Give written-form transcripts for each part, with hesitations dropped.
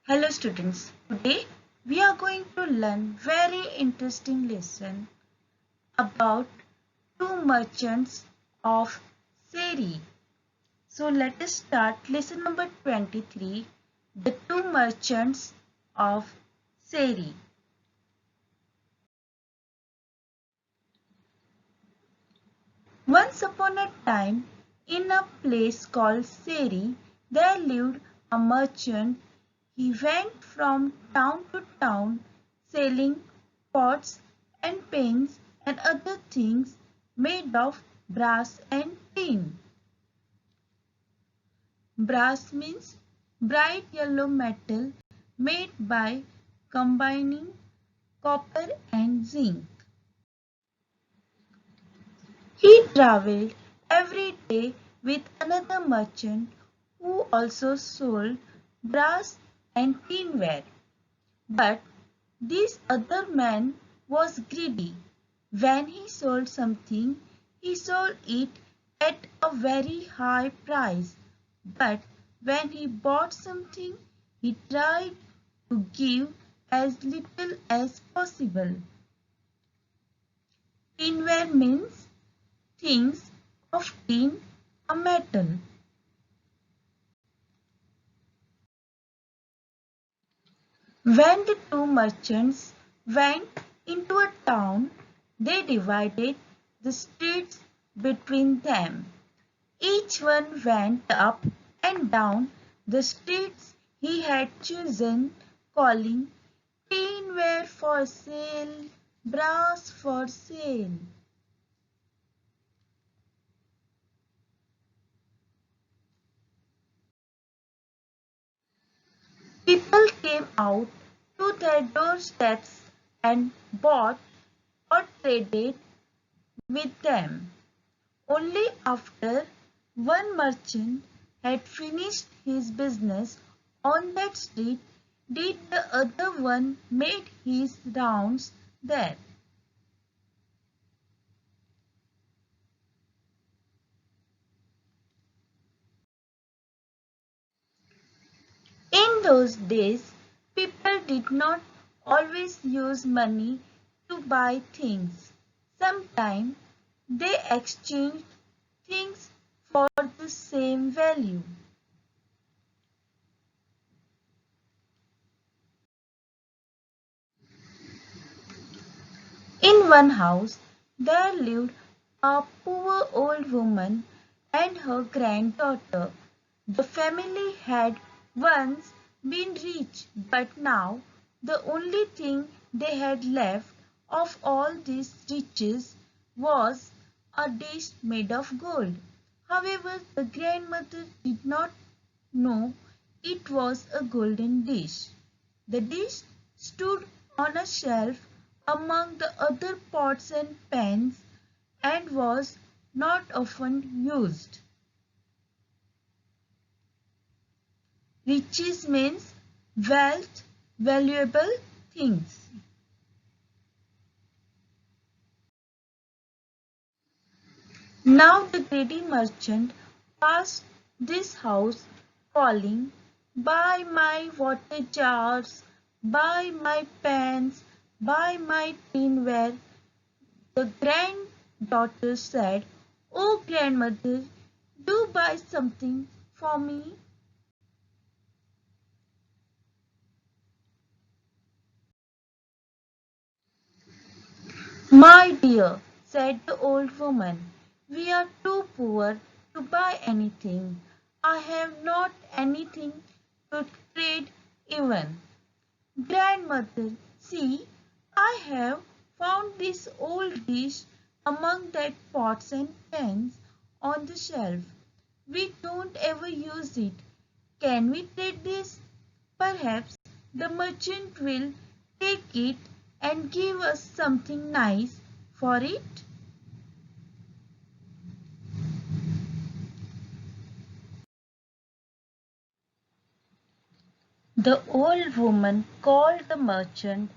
Hello students, today we are going to learn very interesting lesson about two merchants of Seri. So let us start lesson number 23, the two merchants of Seri. Once upon a time, in a place called Seri, there lived a merchant. He went from town to town selling pots and pans and other things made of brass and tin. Brass means bright yellow metal made by combining copper and zinc. He travelled every day with another merchant who also sold brass and tinware. But this other man was greedy. When he sold something, he sold it at a very high price. But when he bought something, he tried to give as little as possible. Tinware means things of tin or metal. When the two merchants went into a town, they divided the streets between them. Each one went up and down the streets he had chosen, calling, "Tinware for sale, brass for sale." People came out to their doorsteps and bought or traded with them. Only after one merchant had finished his business on that street did the other one make his rounds there. In those days, people did not always use money to buy things. Sometimes they exchanged things for the same value. In one house, there lived a poor old woman and her granddaughter. The family had once been rich, but now the only thing they had left of all these riches was a dish made of gold. However, the grandmother did not know it was a golden dish. The dish stood on a shelf among the other pots and pans and was not often used. Riches means wealth, valuable things. Now the greedy merchant passed this house calling, "Buy my water jars, buy my pans, buy my tinware." The granddaughter said, "Oh grandmother, do buy something for me." "My dear," said the old woman, "we are too poor to buy anything. I have not anything to trade even." "Grandmother, see, I have found this old dish among that pots and pans on the shelf. We don't ever use it. Can we trade this? Perhaps the merchant will take it and give us something nice for it." The old woman called the merchant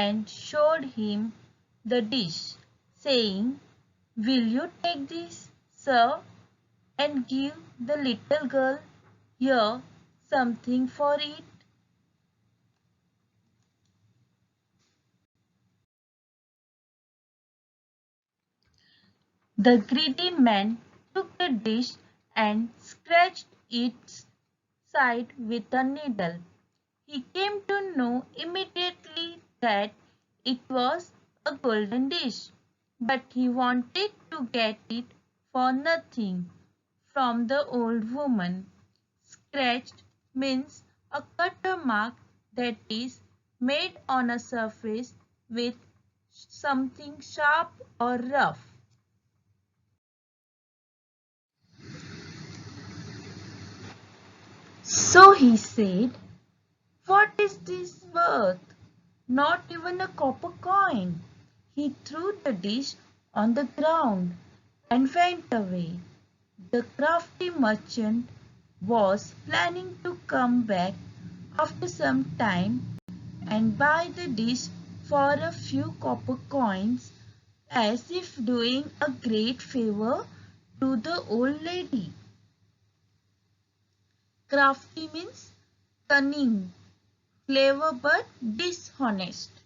and showed him the dish, saying, "Will you take this, sir, and give the little girl here something for it?" The greedy man took the dish and scratched its side with a needle. He came to know immediately that it was a golden dish, but he wanted to get it for nothing from the old woman. Scratched means a cut or mark that is made on a surface with something sharp or rough. So he said, "What is this worth? Not even a copper coin." He threw the dish on the ground and went away. The crafty merchant was planning to come back after some time and buy the dish for a few copper coins, as if doing a great favor to the old lady. Crafty means cunning, clever but dishonest.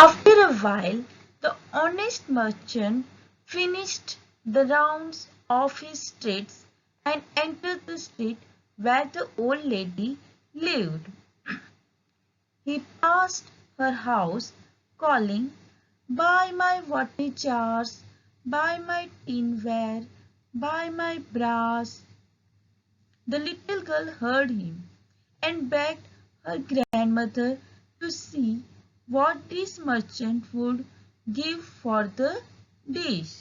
After a while, the honest merchant finished the rounds of his streets and entered the street where the old lady lived. He passed her house, calling, "Buy my water jars, buy my tinware, buy my brass." The little girl heard him and begged her grandmother to see what this merchant would give for the dish.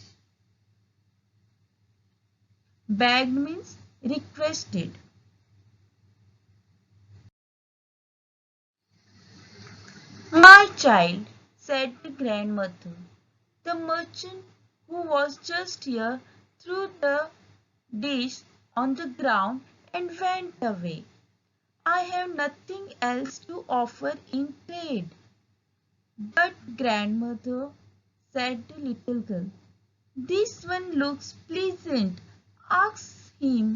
Begged means requested. "My child," said the grandmother, "the merchant who was just here threw the dish on the ground and went away. I have nothing else to offer in trade." "But, grandmother," said the little girl, "this one looks pleasant. Ask him.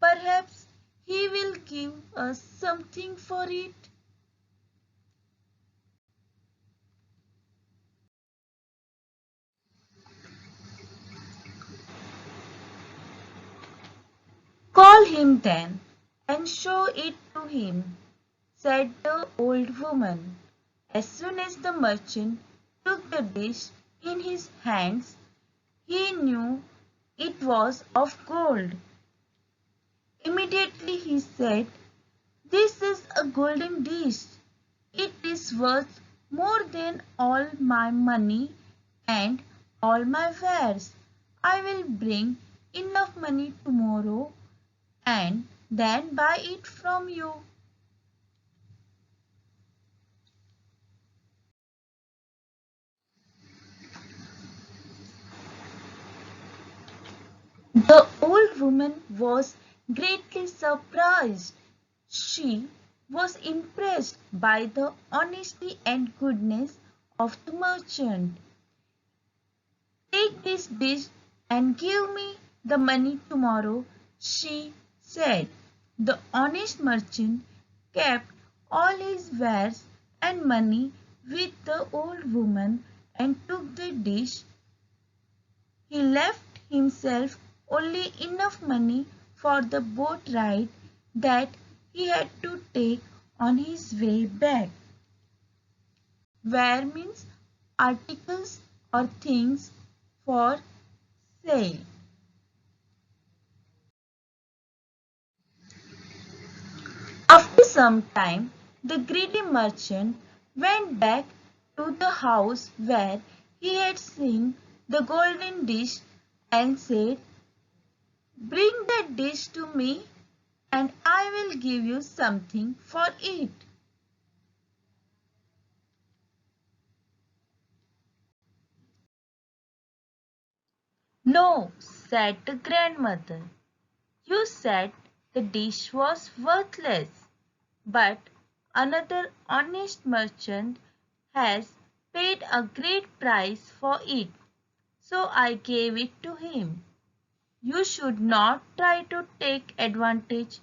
Perhaps he will give us something for it." "Call him then, and show it to him," said the old woman. As soon as the merchant took the dish in his hands, he knew it was of gold. Immediately he said, "This is a golden dish. It is worth more than all my money and all my wares. I will bring enough money tomorrow and then buy it from you." The old woman was greatly surprised. She was impressed by the honesty and goodness of the merchant. "Take this dish and give me the money tomorrow," she said. The honest merchant kept all his wares and money with the old woman and took the dish. He left himself only enough money for the boat ride that he had to take on his way back. Ware means articles or things for sale. After some time, the greedy merchant went back to the house where he had seen the golden dish and said, "Bring that dish to me and I will give you something for it." "No," said the grandmother. "You said the dish was worthless, but another honest merchant has paid a great price for it, so I gave it to him. You should not try to take advantage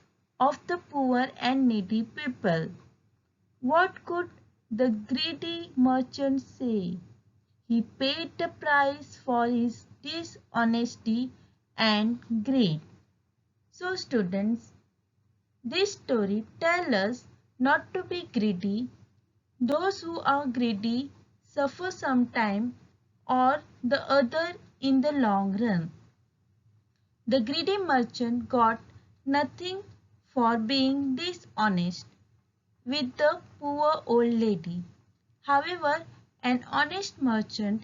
of the poor and needy people. What good the greedy merchant say. He paid the price for his dishonesty and greed. So students, this story tells us not to be greedy. Those who are greedy suffer sometime or the other in the long run. The greedy merchant got nothing for being dishonest with the poor old lady. However, an honest merchant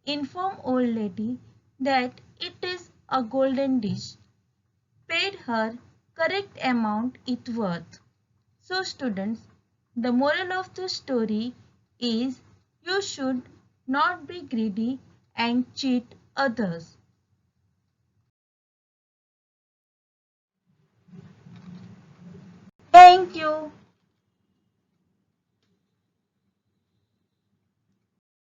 informed old lady that it is a golden dish, paid her correct amount it worth. So students, the moral of the story is you should not be greedy and cheat others. Thank you.